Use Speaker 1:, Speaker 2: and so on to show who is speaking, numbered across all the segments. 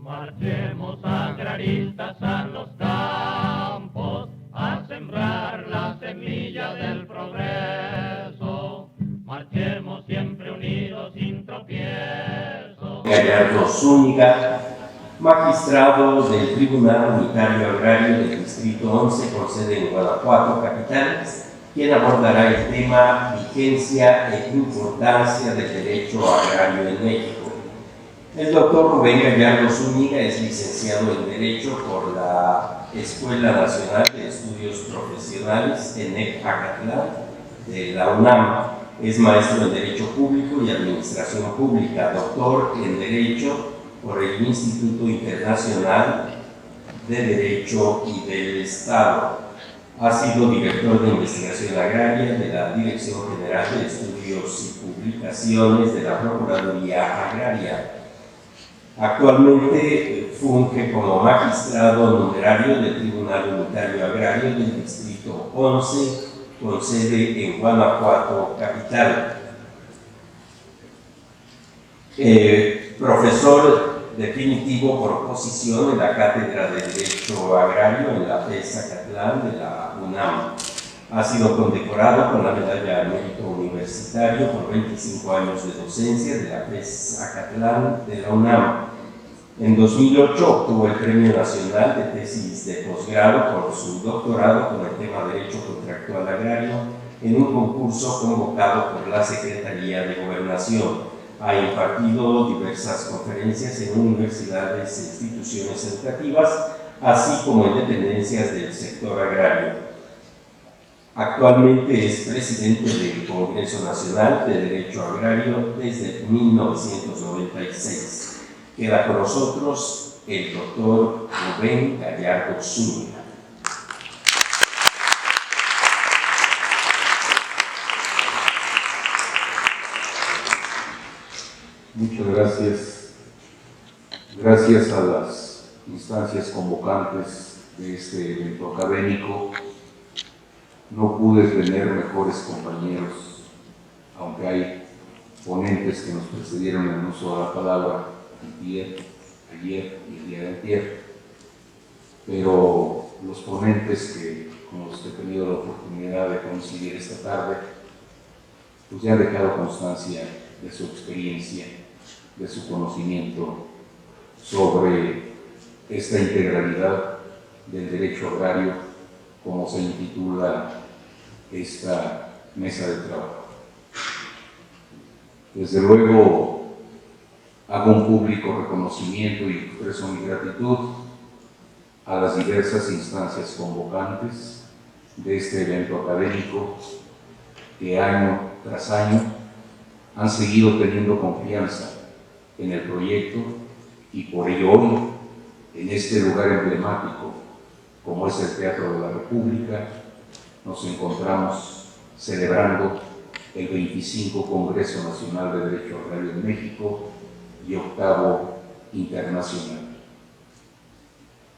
Speaker 1: Marchemos agraristas a los campos a sembrar la semilla del progreso. Marchemos siempre unidos sin tropiezo.
Speaker 2: Gallardo Zúñiga, magistrado del Tribunal Unitario Agrario del Distrito 11 con sede en Guanajuato, capital, quien abordará el tema vigencia e importancia del derecho agrario en México. El doctor Rubén Gallardo Zúñiga es licenciado en Derecho por la Escuela Nacional de Estudios Profesionales ENEP Acatlán de la UNAM. Es maestro en Derecho Público y Administración Pública, doctor en Derecho por el Instituto Internacional de Derecho y del Estado. Ha sido director de investigación agraria de la Dirección General de Estudios y Publicaciones de la Procuraduría Agraria. Actualmente funge como magistrado numerario del Tribunal Unitario Agrario del Distrito 11, con sede en Guanajuato, capital. Profesor definitivo por posición en la Cátedra de Derecho Agrario en la FES Acatlán de la UNAM. Ha sido condecorado con la Medalla al Mérito Universitario por 25 años de docencia de la FES Acatlán de la UNAM. En 2008 obtuvo el Premio Nacional de Tesis de Posgrado por su doctorado con el tema Derecho Contractual Agrario en un concurso convocado por la Secretaría de Gobernación. Ha impartido diversas conferencias en universidades e instituciones educativas, así como en dependencias del sector agrario. Actualmente es presidente del Congreso Nacional de Derecho Agrario desde 1996. Queda con nosotros el doctor Rubén Gallardo Zúñiga.
Speaker 3: Muchas gracias. Gracias a las instancias convocantes de este evento académico, no pude tener mejores compañeros, aunque hay ponentes que nos precedieron en el uso de la palabra ayer y el día de ayer, pero los ponentes con los que he tenido la oportunidad de coincidir esta tarde, pues ya han dejado constancia de su experiencia, de su conocimiento sobre esta integralidad del derecho agrario, como se intitula esta mesa de trabajo. Desde luego, hago un público reconocimiento y expreso mi gratitud a las diversas instancias convocantes de este evento académico que año tras año han seguido teniendo confianza en el proyecto y por ello hoy, en este lugar emblemático como es el Teatro de la República, nos encontramos celebrando el 25 Congreso Nacional de Derecho Agrario en México y 8º internacional.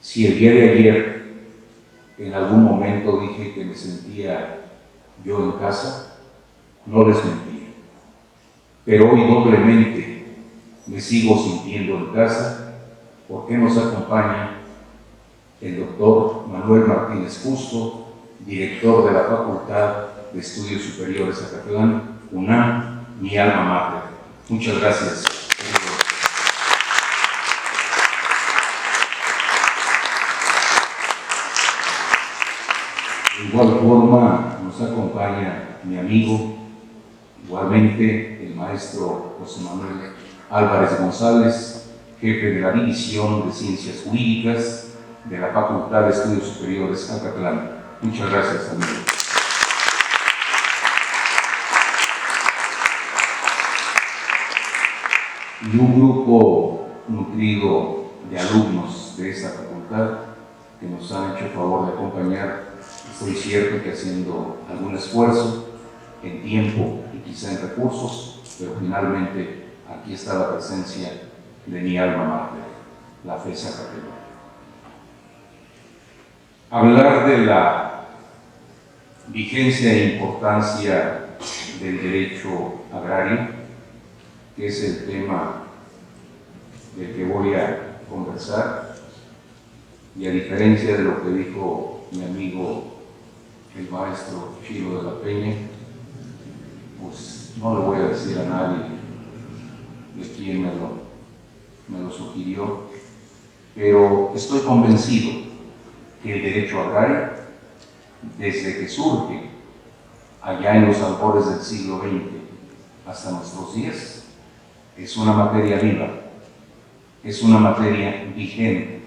Speaker 3: Si el día de ayer en algún momento dije que me sentía yo en casa, no les mentí, pero hoy doblemente me sigo sintiendo en casa porque nos acompaña el doctor Manuel Martínez Justo, director de la Facultad de Estudios Superiores Acatlán, UNAM, mi alma mater. Muchas gracias. De igual forma nos acompaña mi amigo, igualmente el maestro José Manuel Álvarez González, jefe de la División de Ciencias Jurídicas de la Facultad de Estudios Superiores Acatlán. Muchas gracias, amigo. Y un grupo nutrido de alumnos de esta facultad que nos han hecho el favor de acompañar. Estoy cierto que haciendo algún esfuerzo en tiempo y quizá en recursos, pero finalmente aquí está la presencia de mi alma mater, la FES Acatlán. Hablar de la vigencia e importancia del derecho agrario, que es el tema del que voy a conversar conversar, y a diferencia de lo que dijo mi amigo el maestro Chilo de la Peña, pues no le voy a decir a nadie de quién me lo sugirió, pero estoy convencido que el derecho agrario, desde que surge allá en los albores del siglo XX hasta nuestros días, es una materia viva, es una materia vigente,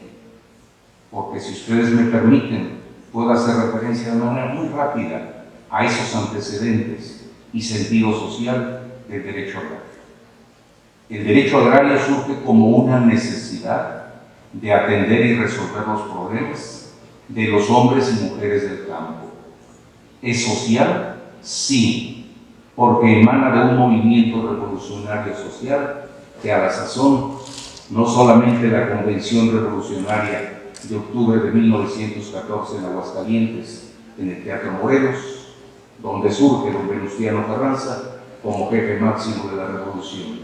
Speaker 3: porque si ustedes me permiten, puedo hacer referencia de manera muy rápida a esos antecedentes y sentido social del derecho agrario. El derecho agrario surge como una necesidad de atender y resolver los problemas de los hombres y mujeres del campo. ¿Es social? Sí, porque emana de un movimiento revolucionario social que a la sazón, no solamente la Convención Revolucionaria de octubre de 1914 en Aguascalientes, en el Teatro Morelos, donde surge don Venustiano Carranza como jefe máximo de la revolución,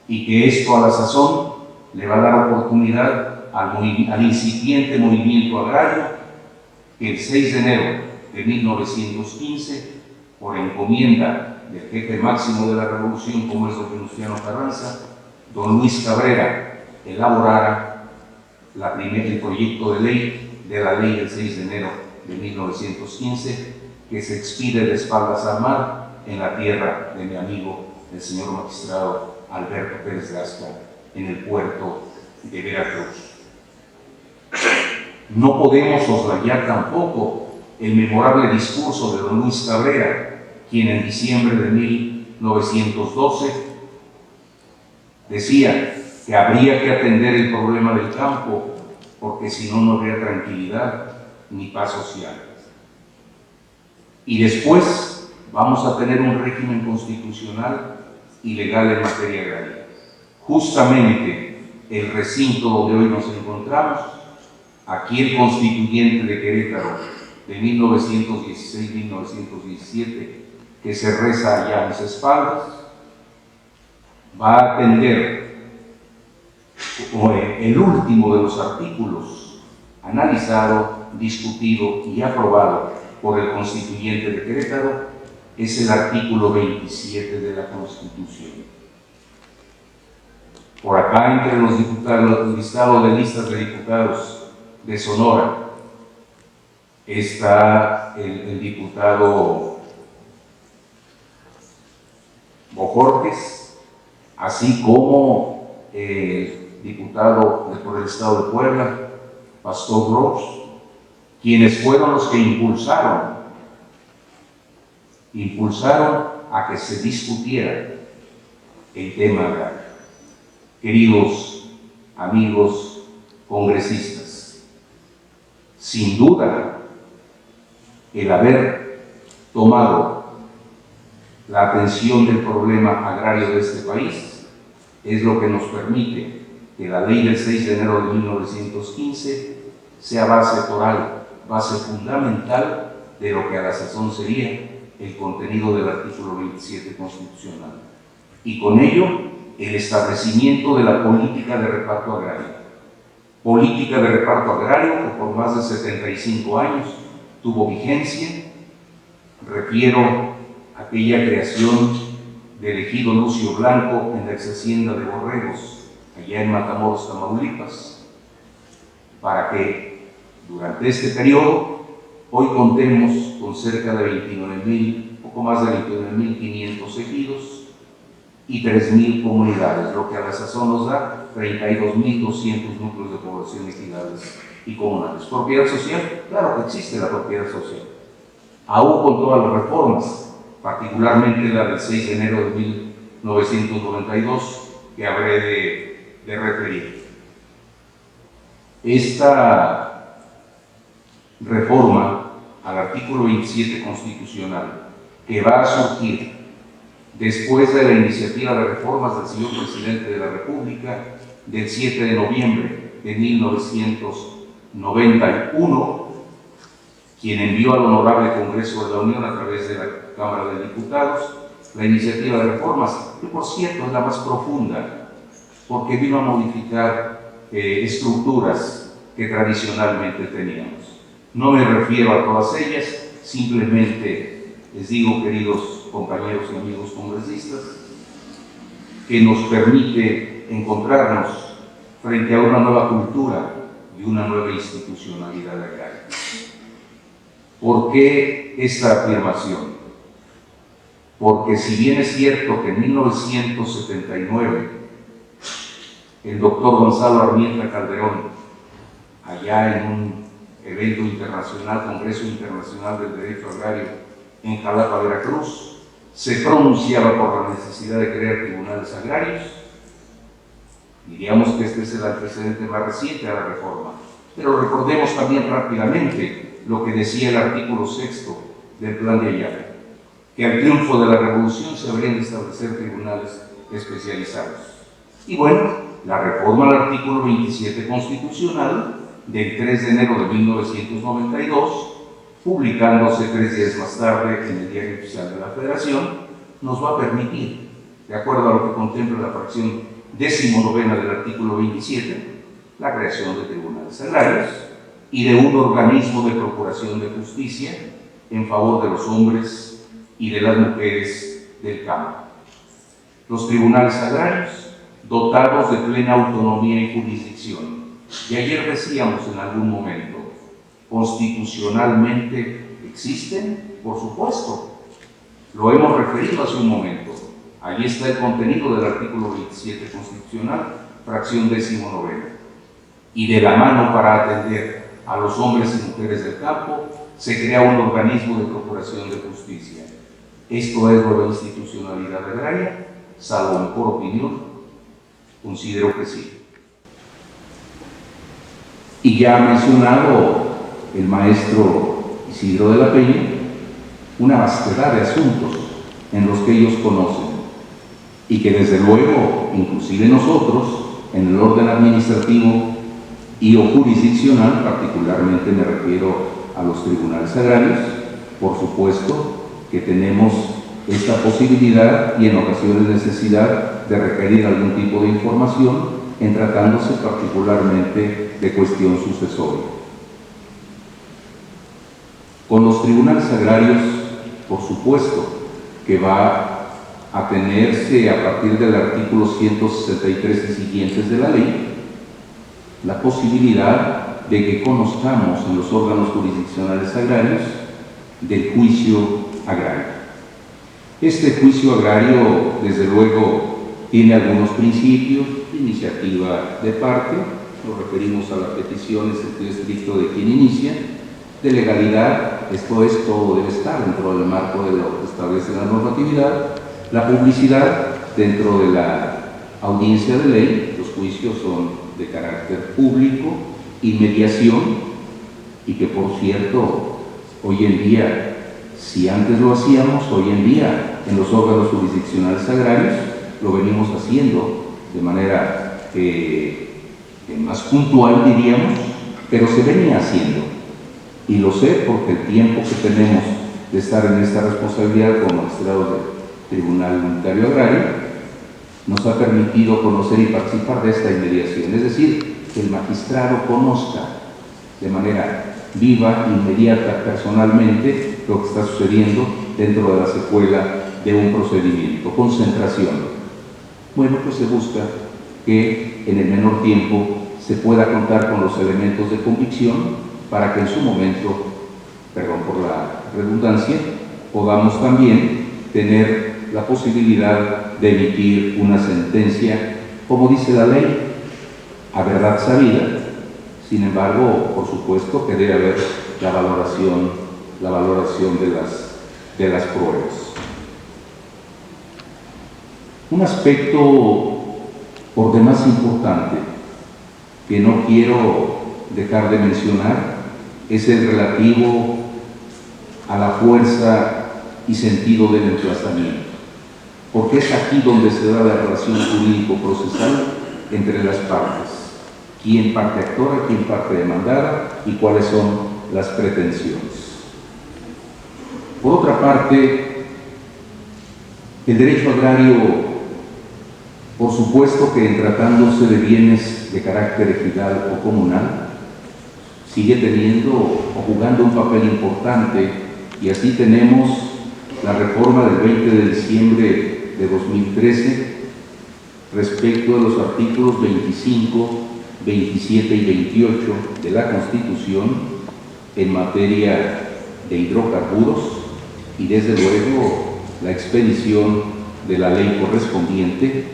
Speaker 3: y que esto a la sazón le va a dar oportunidad al incipiente movimiento agrario que el 6 de enero de 1915, por encomienda del jefe máximo de la revolución, como es don Venustiano Carranza, don Luis Cabrera elaborara el proyecto de la ley del 6 de enero de 1915, que se expide de espaldas al mar en la tierra de mi amigo, el señor magistrado Alberto Pérez Gasca, en el puerto de Veracruz. No podemos soslayar tampoco el memorable discurso de don Luis Cabrera, quien en diciembre de 1912 decía que habría que atender el problema del campo, porque si no, no habría tranquilidad ni paz social. Y después vamos a tener un régimen constitucional y legal en materia agraria. Justamente el recinto donde hoy nos encontramos, aquí el constituyente de Querétaro de 1916-1917, que se reza allá a mis espaldas, va a atender el último de los artículos analizado, discutido y aprobado por el constituyente de Querétaro, es el artículo 27 de la Constitución. Por acá, entre los diputados, el listado de listas de diputados de Sonora, está el diputado Bojorques, así como el diputado por el Estado de Puebla, Pastor Ross, quienes fueron los que impulsaron a que se discutiera el tema agrario. Queridos amigos congresistas, sin duda, el haber tomado la atención del problema agrario de este país es lo que nos permite que la ley del 6 de enero de 1915 sea base toral, base fundamental de lo que a la sazón sería el contenido del artículo 27 constitucional. Y con ello, el establecimiento de la política de reparto agrario. Política de reparto agrario que por más de 75 años tuvo vigencia. Refiero a aquella creación del ejido Lucio Blanco en la ex hacienda de Borregos, allá en Matamoros, Tamaulipas, para que durante este periodo hoy contemos con cerca de 29.000, poco más de 29.500 ejidos y 3.000 comunidades, lo que a la sazón nos da 32.200 núcleos de población ejidales y comunales. ¿Propiedad social? Claro que existe la propiedad social, aún con todas las reformas, particularmente la del 6 de enero de 1992, que habré de referir. Esta reforma al artículo 27 constitucional, que va a surgir después de la iniciativa de reformas del señor presidente de la República del 7 de noviembre de 1991, quien envió al Honorable Congreso de la Unión a través de la Cámara de Diputados la iniciativa de reformas, que por cierto es la más profunda, porque vino a modificar estructuras que tradicionalmente teníamos. No me refiero a todas ellas, simplemente les digo, queridos compañeros y amigos congresistas, que nos permite encontrarnos frente a una nueva cultura y una nueva institucionalidad agraria. ¿Por qué esta afirmación? Porque si bien es cierto que en 1979 el doctor Gonzalo Armienta Calderón, allá en un evento internacional, Congreso Internacional del Derecho Agrario en Jalapa, Veracruz, se pronunciaba por la necesidad de crear tribunales agrarios, diríamos que este es el antecedente más reciente a la reforma. Pero recordemos también rápidamente lo que decía el artículo 6 del Plan de Ayala, que al triunfo de la Revolución se habrían de establecer tribunales especializados. Y bueno, la reforma al artículo 27 constitucional del 3 de enero de 1992, publicándose 3 días más tarde en el Diario Oficial de la Federación, nos va a permitir, de acuerdo a lo que contempla la fracción 19ª del artículo 27, la creación de tribunales agrarios y de un organismo de procuración de justicia en favor de los hombres y de las mujeres del campo. Los tribunales agrarios, dotados de plena autonomía y jurisdicción. Y ayer decíamos en algún momento, ¿constitucionalmente existen? Por supuesto. Lo hemos referido hace un momento. Allí está el contenido del artículo 27 constitucional, fracción 19ª. Y de la mano para atender a los hombres y mujeres del campo, se crea un organismo de procuración de justicia. ¿Esto es nueva institucionalidad agraria? Salvo mejor opinión, considero que sí. Y ya ha mencionado el maestro Isidro de la Peña una vastedad de asuntos en los que ellos conocen y que desde luego, inclusive nosotros, en el orden administrativo y o jurisdiccional, particularmente me refiero a los tribunales agrarios, por supuesto que tenemos esta posibilidad y en ocasiones necesidad de requerir algún tipo de información en tratándose particularmente de cuestión sucesoria. Con los tribunales agrarios, por supuesto que va a tenerse a partir del artículo 163 y siguientes de la ley la posibilidad de que conozcamos en los órganos jurisdiccionales agrarios del juicio agrario. Este juicio agrario, desde luego, tiene algunos principios: iniciativa de parte, nos referimos a la petición en sentido estricto de quien inicia; de legalidad, esto es, todo debe estar dentro del marco de lo que establece la normatividad; la publicidad, dentro de la audiencia de ley, los juicios son de carácter público; y mediación, y que por cierto, hoy en día, si antes lo hacíamos, hoy en día en los órganos jurisdiccionales agrarios lo venimos haciendo de manera más puntual, diríamos, pero se venía haciendo. Y lo sé porque el tiempo que tenemos de estar en esta responsabilidad como magistrados del Tribunal Unitario Agrario nos ha permitido conocer y participar de esta inmediación, es decir, que el magistrado conozca de manera viva, inmediata, personalmente, lo que está sucediendo dentro de la secuela de un procedimiento. Concentración. Bueno, pues se busca que en el menor tiempo se pueda contar con los elementos de convicción para que en su momento, perdón por la redundancia, podamos también tener la posibilidad de emitir una sentencia, como dice la ley, a verdad sabida. Sin embargo, por supuesto que debe haber la valoración de las pruebas. Un aspecto por demás importante que no quiero dejar de mencionar es el relativo a la fuerza y sentido del emplazamiento, porque es aquí donde se da la relación jurídico-procesal entre las partes: quién parte actora, quién parte demandada y cuáles son las pretensiones. Por otra parte, el derecho agrario Por supuesto que en tratándose de bienes de carácter ejidal o comunal, sigue teniendo o jugando un papel importante, y así tenemos la reforma del 20 de diciembre de 2013 respecto de los artículos 25, 27 y 28 de la Constitución en materia de hidrocarburos, y desde luego la expedición de la ley correspondiente.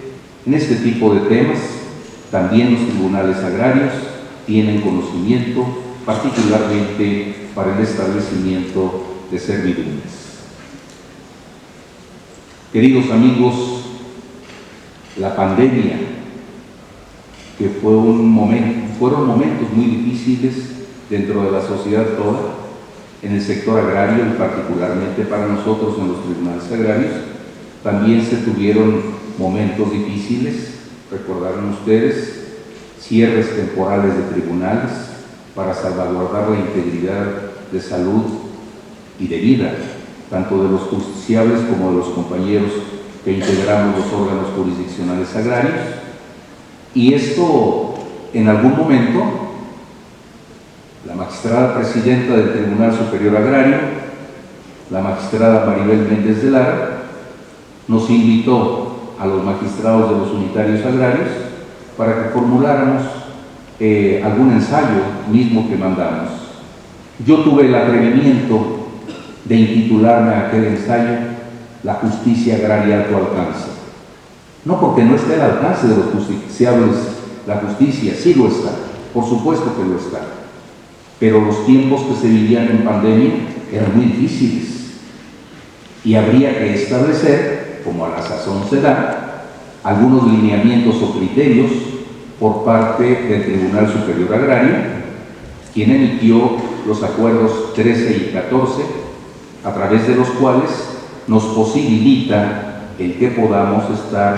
Speaker 3: En este tipo de temas también los tribunales agrarios tienen conocimiento, particularmente para el establecimiento de servidumbres. Queridos amigos, la pandemia, que fueron momentos muy difíciles dentro de la sociedad toda, en el sector agrario y particularmente para nosotros en los tribunales agrarios, también se tuvieron momentos difíciles. Recordarán ustedes cierres temporales de tribunales para salvaguardar la integridad de salud y de vida, tanto de los justiciables como de los compañeros que integramos los órganos jurisdiccionales agrarios. Y esto, en algún momento, la magistrada presidenta del Tribunal Superior Agrario, la magistrada Maribel Méndez de Lara, nos invitó a los magistrados de los unitarios agrarios para que formuláramos algún ensayo mismo que mandamos. Yo tuve el atrevimiento de intitularme a aquel ensayo La justicia agraria a tu alcance. No porque no esté al alcance de los justiciables la justicia, sí lo está, por supuesto que lo está, pero los tiempos que se vivían en pandemia eran muy difíciles y habría que establecer, como a la sazón se da, algunos lineamientos o criterios por parte del Tribunal Superior Agrario, quien emitió los acuerdos 13 y 14, a través de los cuales nos posibilita el que podamos estar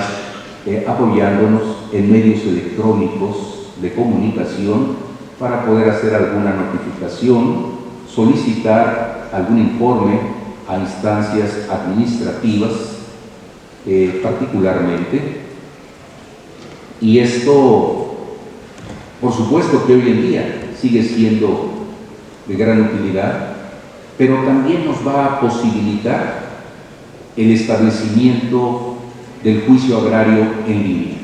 Speaker 3: apoyándonos en medios electrónicos de comunicación para poder hacer alguna notificación, solicitar algún informe a instancias administrativas particularmente. Y esto, por supuesto que hoy en día sigue siendo de gran utilidad, pero también nos va a posibilitar el establecimiento del juicio agrario en línea.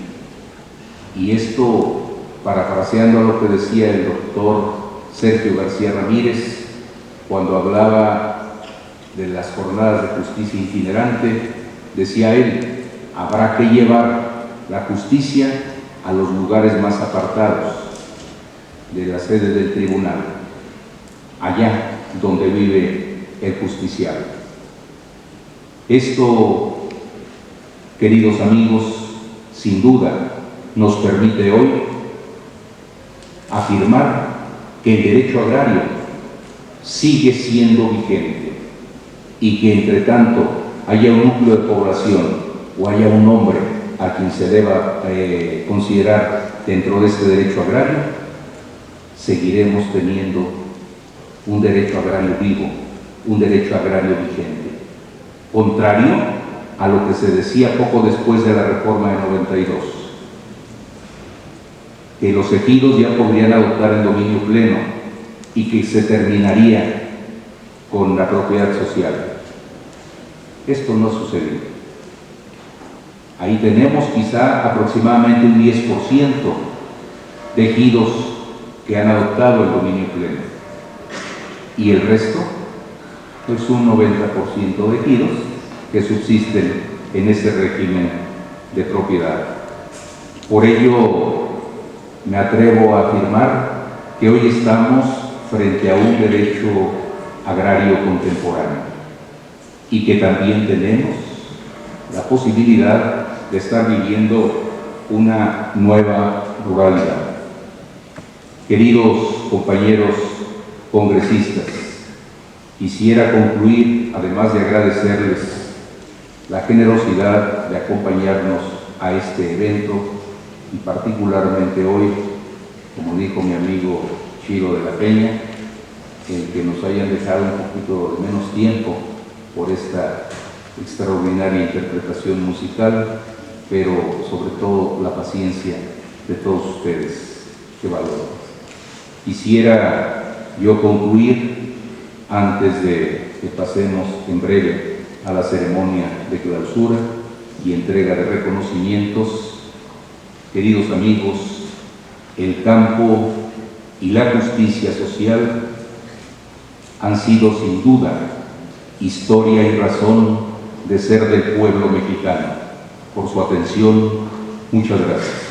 Speaker 3: Y esto, parafraseando a lo que decía el doctor Sergio García Ramírez cuando hablaba de las jornadas de justicia itinerante, decía él: habrá que llevar la justicia a los lugares más apartados de la sede del tribunal, allá donde vive el justiciable. Esto, queridos amigos, sin duda nos permite hoy afirmar que el derecho agrario sigue siendo vigente y que entre tanto haya un núcleo de población o haya un hombre a quien se deba considerar dentro de este derecho agrario, seguiremos teniendo un derecho agrario vivo, un derecho agrario vigente, contrario a lo que se decía poco después de la reforma de 92, que los ejidos ya podrían adoptar el dominio pleno y que se terminaría con la propiedad social. Esto no sucedió. Ahí tenemos quizá aproximadamente un 10% de ejidos que han adoptado el dominio pleno, y el resto es un 90% de ejidos que subsisten en ese régimen de propiedad. Por ello me atrevo a afirmar que hoy estamos frente a un derecho agrario contemporáneo y que también tenemos la posibilidad de estar viviendo una nueva ruralidad. Queridos compañeros congresistas, quisiera concluir, además de agradecerles la generosidad de acompañarnos a este evento, y particularmente hoy, como dijo mi amigo Chiro de la Peña, el que nos hayan dejado un poquito de menos tiempo por esta extraordinaria interpretación musical, pero sobre todo la paciencia de todos ustedes que valoran. Quisiera yo concluir, antes de que pasemos en breve a la ceremonia de clausura y entrega de reconocimientos, queridos amigos, el campo y la justicia social han sido sin duda historia y razón de ser del pueblo mexicano. Por su atención, muchas gracias.